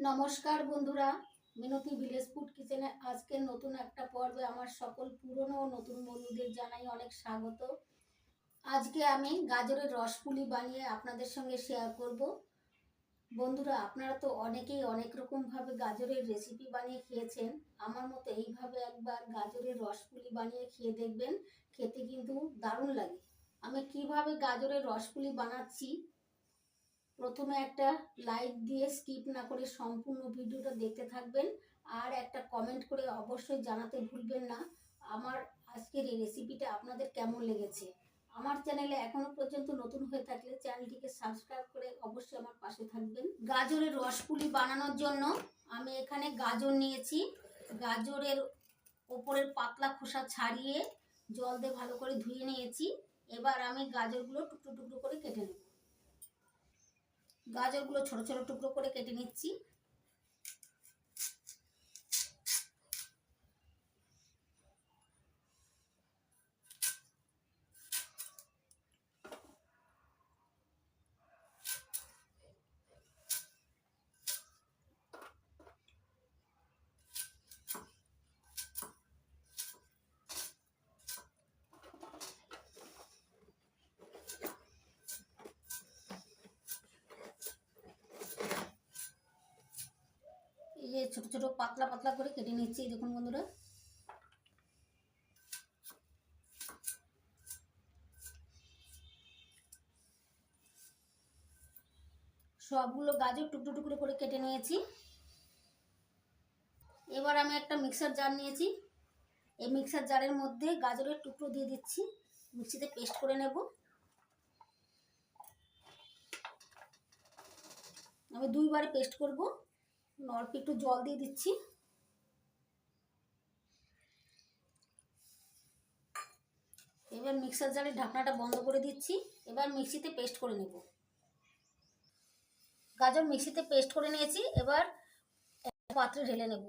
নমস্কার বন্ধুরা, মিনতি village food কিচেনে আজকে নতুন একটা পর্বে আমার সকল পুরনো ও নতুন বন্ধুদের জানাই অনেক স্বাগত। আজকে আমি গাজরের রসপুলি বানিয়ে আপনাদের সঙ্গে শেয়ার করব। বন্ধুরা, আপনারা তো অনেকেই অনেক রকমভাবে গাজরের রেসিপি বানিয়ে খেয়েছেন। আমার মতো এইভাবে একবার গাজরের রসপুলি বানিয়ে খেয়ে দেখবেন, খেতে কিন্তু দারুণ লাগে। আমি কিভাবে গাজরের রসপুলি বানাচ্ছি, প্রথমে একটা লাইক দিয়ে স্কিপ না করে সম্পূর্ণ ভিডিওটা দেখতে থাকবেন, আর একটা কমেন্ট করে অবশ্যই জানাতে ভুলবেন না আমার আজকের এই রেসিপিটা আপনাদের কেমন লেগেছে। আমার চ্যানেলে এখনো পর্যন্ত নতুন হয়ে থাকলে চ্যানেলটিকে সাবস্ক্রাইব করে অবশ্যই আমার পাশে থাকবেন। গাজরের রসপুলি বানানোর জন্য আমি এখানে গাজর নিয়েছি। গাজরের ওপরের পাতলা খোসা ছাড়িয়ে জল দিয়ে ভালো করে ধুয়ে নিয়েছি। এবার আমি গাজরগুলো টুকরো টুকরো করে কেটে নেব। গাজরগুলো ছোট ছোট টুকরো করে কেটে নিচ্ছি। এই যে ছোট ছোট পাতলা পাতলা করে কেটে নিচ্ছি, দেখুন বন্ধুরা। সবগুলো গাজর টুকরো টুকরো করে কেটে নিয়েছি। এবার আমি একটা মিক্সার জার নিয়েছি। এই মিক্সার জারের মধ্যে গাজরের টুকরো দিয়ে দিচ্ছি, মিক্সিতে পেস্ট করে নেব। আমি দুইবারে পেস্ট করব। অল্প একটু জল দিয়ে দিচ্ছি। এবার মিক্সার জারের ঢাকনাটা বন্ধ করে দিচ্ছি। এবার মিক্সিতে পেস্ট করে নেব। গাজর মিক্সিতে পেস্ট করে নিয়েছি। এবার পাত্রে ঢেলে নেব।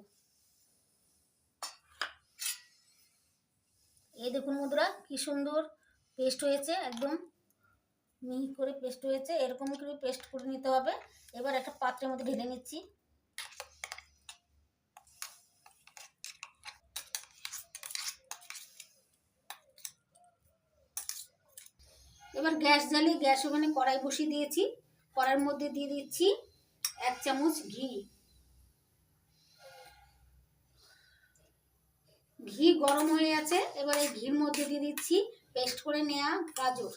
এই দেখুন বন্ধুরা, কি সুন্দর পেস্ট হয়েছে, একদম মিহি করে পেস্ট হয়েছে। এরকম করে পেস্ট করে নিতে হবে। এবার একটা পাত্রের মধ্যে ঢেলে নিচ্ছি। এবার গ্যাস জ্বালিয়ে গ্যাস ওভেনে কড়াই বসিয়ে দিয়েছি। কড়াইয়ের মধ্যে দিয়ে দিচ্ছি 1 চামচ ঘি। ঘি গরম হয়ে আছে। এবার এই ঘির মধ্যে দিয়ে দিচ্ছি পেস্ট করে নেওয়া গাজর।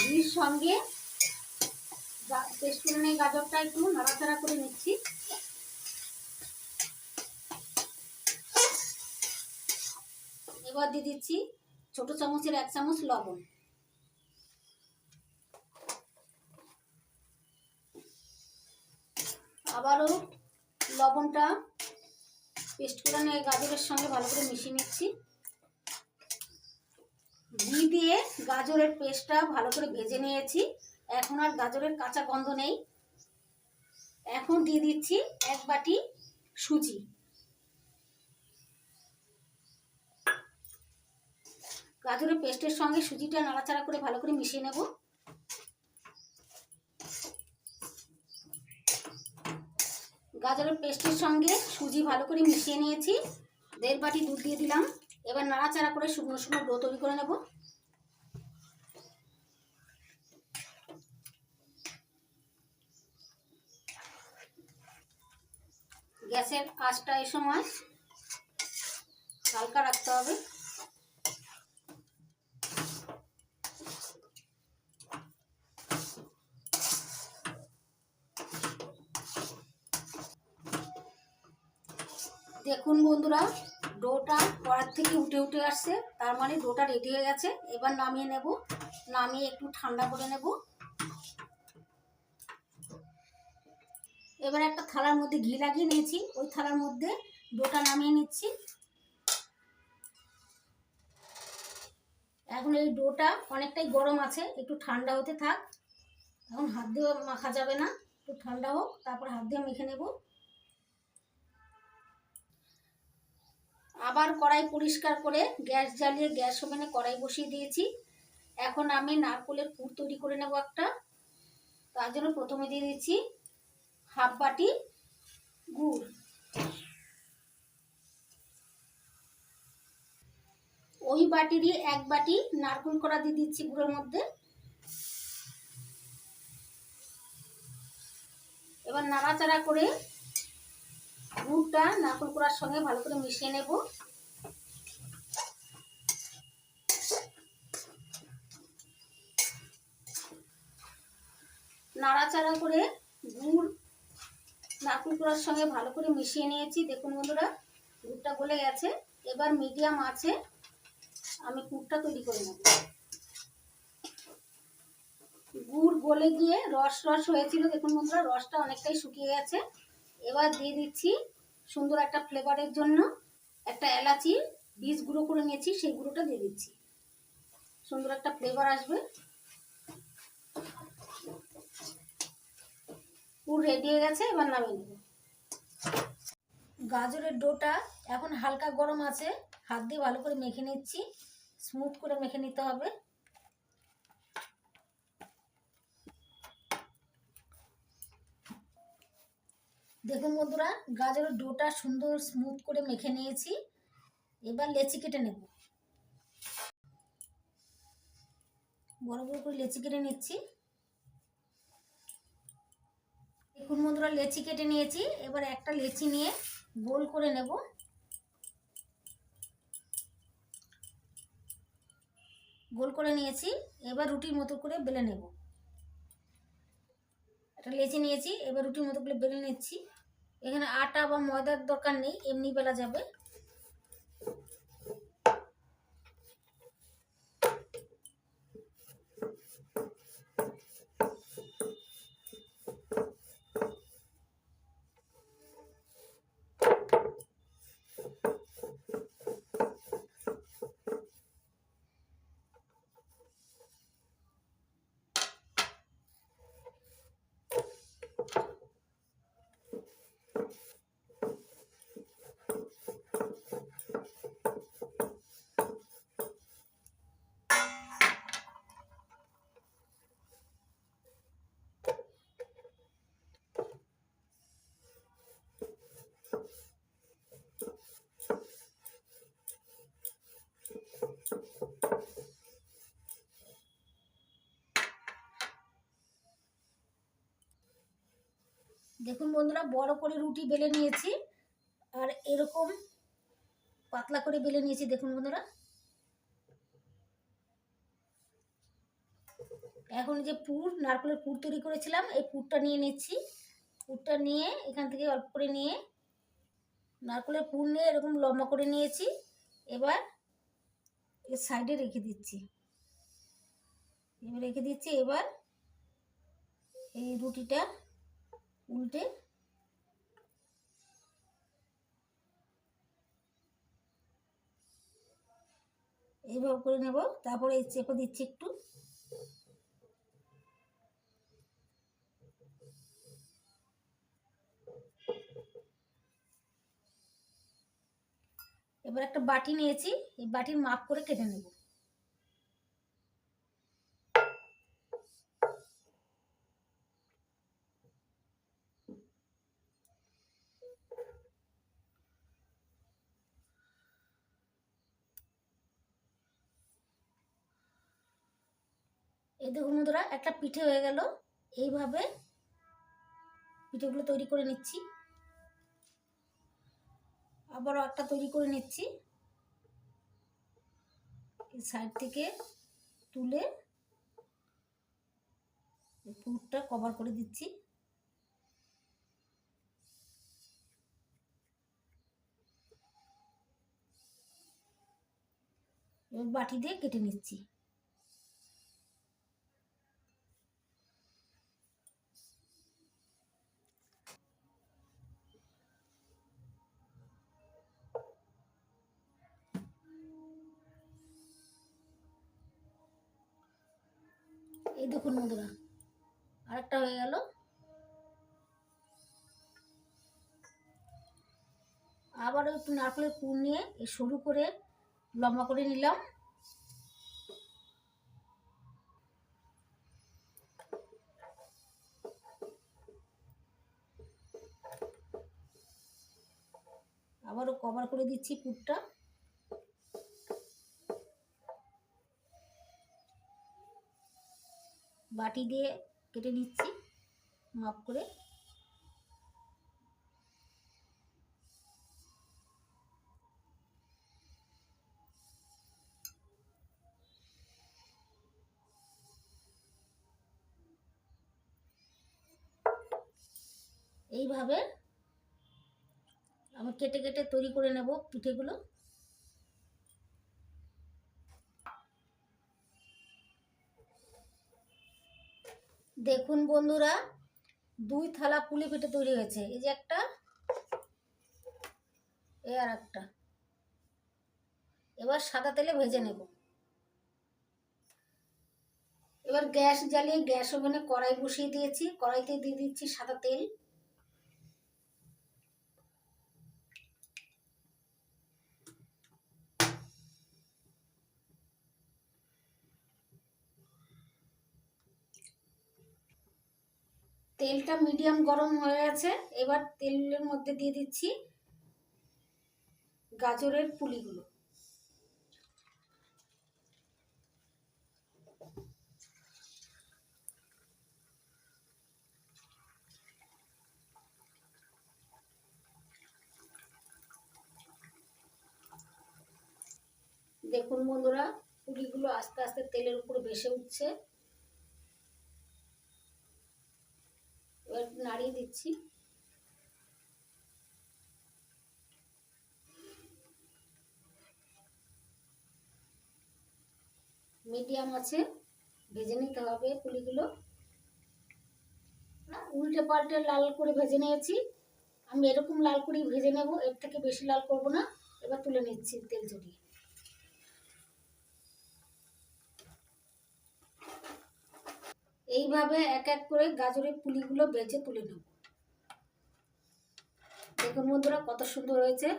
ঘির সঙ্গে পেস্ট করে নেওয়া গাজরটা একটু নাড়াচাড়া করে নিচ্ছি। এবার দিয়ে দিচ্ছি ছোট চামচের 1 চামচ লবণ। আবারও লবণটা পেস্ট করে নিয়ে গাজরের সঙ্গে ভালো করে মিশিয়ে নিচ্ছি। ঘি দিয়ে গাজরের পেস্টটা ভালো করে ভেজে নিয়েছি। এখন আর গাজরের কাঁচা গন্ধ নেই। এখন দিয়ে দিচ্ছি 1 বাটি সুজি। গাজরের পেস্টের সঙ্গে সুজিটা নাড়াচাড়া করে ভালো করে মিশিয়ে নেব। গাজরের পেস্টের সঙ্গে সুজি ভালো করে মিশিয়ে নিয়েছি। 1.5 বাটি দুধ দিয়ে দিলাম। এবার নাড়াচাড়া করে শুকনো শুকনো ডো তৈরি করে নেব। গ্যাসের আঁচটা এই সময় হালকা রাখতে হবে। দেখুন বন্ধুরা, ডোটা কড়ার থেকে উঠে উঠে আসছে, তার মানে ডোটা রেডি হয়ে গেছে। এবার নামিয়ে নেব। নামিয়ে একটু ঠান্ডা করে নেব। এবার একটা থালার মধ্যে ঘি লাগিয়ে নিয়েছি, ওই থালার মধ্যে ডোটা নামিয়ে নিচ্ছি। এখন এই ডোটা অনেকটাই গরম আছে, একটু ঠান্ডা হতে থাক। এখন হাত দিয়ে মাখা যাবে না, একটু ঠান্ডা হোক, তারপর হাত দিয়ে মেখে নেব। আবার কড়াই পরিষ্কার করে গ্যাস জ্বালিয়ে গ্যাস ওভেনে কড়াই বসিয়ে দিয়েছি। এখন আমি নারকেলের পুর তৈরি করে নেব একটা। তার জন্য প্রথমে দিয়ে দিচ্ছি হাফ বাটি গুড়, ওই বাটিরই এক বাটি নারকেল কড়া দিয়ে দিচ্ছি গুড়ের মধ্যে। এবার নাড়াচাড়া করে গুড়টা নারকেল কড়ার সঙ্গে ভালো করে মিশিয়ে নেব। নাড়াচাড়া করে গুড় নারকেল কড়ার সঙ্গে ভালো করে মিশিয়ে নিয়েছি। দেখুন বন্ধুরা, গুড়টা গলে গেছে। এবার মিডিয়াম আছে আমি পুরটা তৈরি করে নেব। গুড় গলে গিয়ে রস রস হয়েছিল, দেখুন বন্ধুরা রসটা অনেকটাই শুকিয়ে গেছে। এবার দিয়ে দিচ্ছি সুন্দর একটা ফ্লেভারের জন্য একটা এলাচি বীজ গুঁড়ো করে নিয়েছি, সেই গুঁড়োটা দিয়ে দিচ্ছি, সুন্দর একটা ফ্লেভার আসবে। পুর রেডি হয়ে গেছে, এবার নামিয়ে নেব। গাজরের ডোটা এখন হালকা গরম আছে, হাত দিয়ে ভালো করে মেখে নিচ্ছি, স্মুথ করে মেখে নিতে হবে। দেখুন বন্ধুরা, গাজরের ডোটা সুন্দর স্মুথ করে মেখে নিয়েছি। এবার লেচি কেটে নেব, বড় বড় করে লেচি কেটে নিচ্ছি। দেখুন বন্ধুরা, লেচি কেটে নিয়েছি। এবার একটা লেচি নিয়ে গোল করে নেব। গোল করে নিয়েছি, এবার রুটির মতো করে বেলে নেব। একটা লেচি নিয়েছি, এবার রুটির মতো করে বেলে নিচ্ছি। এখানে আটা বা ময়দার দরকার নেই, এমনি বেলা যাবে। দেখুন বন্ধুরা, বড় করে রুটি বেলে নিয়েছি আর এরকম পাতলা করে বেলে নিয়েছি। দেখুন বন্ধুরা, এখন যে পুর নারকেলের পুর তৈরি করেছিলাম, এই পুরটা নিয়ে নিচ্ছি। পুরটা নিয়ে এখান থেকে অল্প করে নিয়ে নারকেলের পুর নিয়ে এরকম লম্বা করে নিয়েছি। এবার এর সাইডে রেখে দিচ্ছি, এবার এই রুটিটা উল্টে এইভাবে করে নেব। তারপরে এই চেপে দিচ্ছি একটু, এবার একটা বাটি নিয়েছি, এই বাটির মাপ করে কেটে নেব। এই দেখুন বন্ধুরা, একটা পিঠে হয়ে গেল। এইভাবে পিঠেগুলো তৈরি করে নিচ্ছি, আবারও একটা তৈরি করে নিচ্ছি। সাইড থেকে তুলে পুরটা কভার করে দিচ্ছি। এবার বাটি দিয়ে কেটে নিচ্ছি। এই দেখুন বন্ধুরা, আরেকটা হয়ে গেল। আবারও একটু নারকেলের পুর নিয়ে এই সরু করে লম্বা করে নিলাম। আবারও কভার করে দিচ্ছি পুরটা। বাটি দিয়ে কেটে নিচ্ছি মাপ করে। এইভাবে আমি কেটে কেটে তৈরি করে নেব পিঠেগুলো। দেখুন বন্ধুরা, 2 থালা পুলি পিঠে তৈরি হয়েছে। এই যে একটা, এই আর একটা। এবার সাদা তেলে ভেজে নেব। এবার গ্যাস জ্বালিয়ে গ্যাস ওভেনে কড়াই বসিয়ে দিয়েছি। কড়াইতে দিয়ে দিচ্ছি সাদা তেল। তেলটা মিডিয়াম গরম হয়ে গেছে। এবার তেলের মধ্যে দিয়ে দিচ্ছি গাজরের পুলিগুলো। দেখুন বন্ধুরা, পুলিগুলো আস্তে আস্তে তেলের উপর ভেসে উঠছে। এবার নাড়িয়ে দিচ্ছি। মিডিয়াম আছে ভেজে নিতে হবে পুলিগুলো। উল্টে পাল্টে লাল করে ভেজে নিয়েছি। আমি এরকম লাল করেই ভেজে নেব, এর থেকে বেশি লাল করব না। এবার তুলে নিচ্ছি তেল ঝরিয়ে। এইভাবে এক এক করে গাজরের পুলিগুলো ভেজে তুলে নেব। দেখুন বন্ধুরা কত সুন্দর হয়েছে।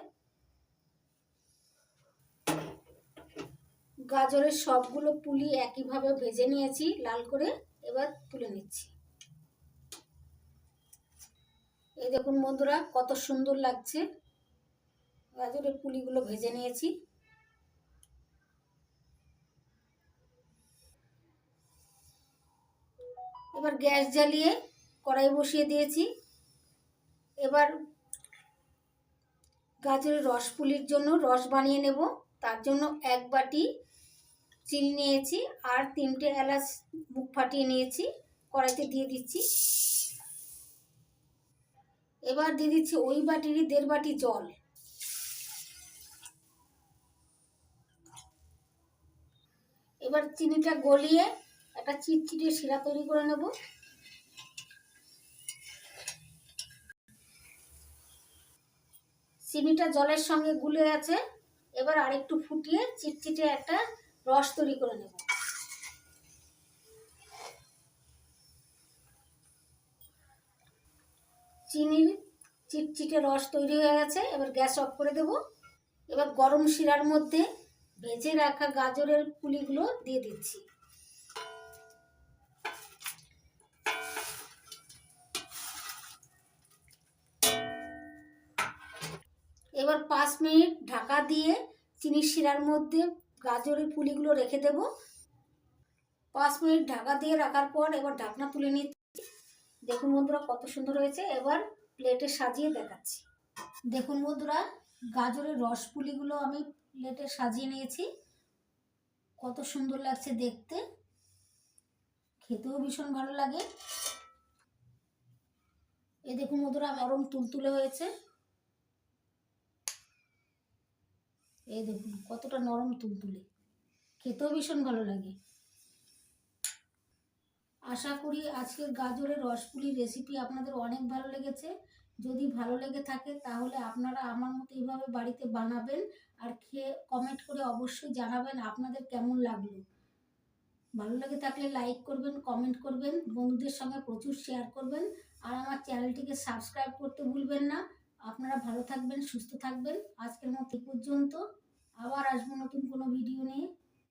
গাজরের সবগুলো পুলি একইভাবে ভেজে নিয়েছি লাল করে। এবার তুলে নিচ্ছি। এই দেখুন বন্ধুরা কত সুন্দর লাগছে। গাজরের পুলিগুলো ভেজে নিয়েছি। এবার গ্যাস জ্বালিয়ে কড়াই বসিয়ে দিয়েছি। এবার গাজরের রস পুলির জন্য রস বানিয়ে নেব। তার জন্য 1 বাটি চিনি নিয়েছি আর 3টে এলাচ মুখ ফাটিয়ে নিয়েছি, কড়াইতে দিয়ে দিচ্ছি। এবার দিয়ে দিচ্ছি ওই বাটিরই 1.5 বাটি জল। এবার চিনিটা গলিয়ে একটা চিটচিটে শিরা তৈরি করে নেব। চিনিটা জলের সঙ্গে গুলে আছে। এবার আরেকটু ফুটিয়ে চিটচিটে একটা রস তৈরি করে নেব। চিনির চিটচিটে রস তৈরি হয়ে গেছে। এবার গ্যাস অফ করে দেব। এবার গরম শিরার মধ্যে ভেজে রাখা গাজরের পুলিগুলো দিয়ে দিচ্ছি। এবার 5 মিনিট ঢাকা দিয়ে চিনির শিরার মধ্যে গাজরের পুলিগুলো রেখে দেব। 5 মিনিট ঢাকা দিয়ে রাখার পর এবার ঢাকনা তুলে নিচ্ছি। দেখুন বন্ধুরা কত সুন্দর হয়েছে। এবার প্লেটে সাজিয়ে দেখাচ্ছি। দেখুন বন্ধুরা, গাজরের রস পুলিগুলো আমি প্লেটে সাজিয়ে নিয়েছি। কত সুন্দর লাগছে দেখতে, খেতেও ভীষণ ভালো লাগে। এই দেখুন বন্ধুরা নরম তুলতুলে হয়েছে। এই দেখুন কতটা নরম তুলতুলে, খেতেও ভীষণ ভালো লাগে। আশা করি আজকের গাজরের রসপুলির রেসিপি আপনাদের অনেক ভালো লেগেছে। যদি ভালো লেগে থাকে তাহলে আপনারা আমার মতো এইভাবে বাড়িতে বানাবেন আর খেয়ে কমেন্ট করে অবশ্যই জানাবেন আপনাদের কেমন লাগলো। ভালো লেগে থাকলে লাইক করবেন, কমেন্ট করবেন, বন্ধুদের সঙ্গে প্রচুর শেয়ার করবেন আর আমার চ্যানেলটিকে সাবস্ক্রাইব করতে ভুলবেন না। আপনারা ভালো থাকবেন, সুস্থ থাকবেন। আজকের মতো এই পর্যন্ত। আবার আসবো নতুন কোনো ভিডিও নিয়ে।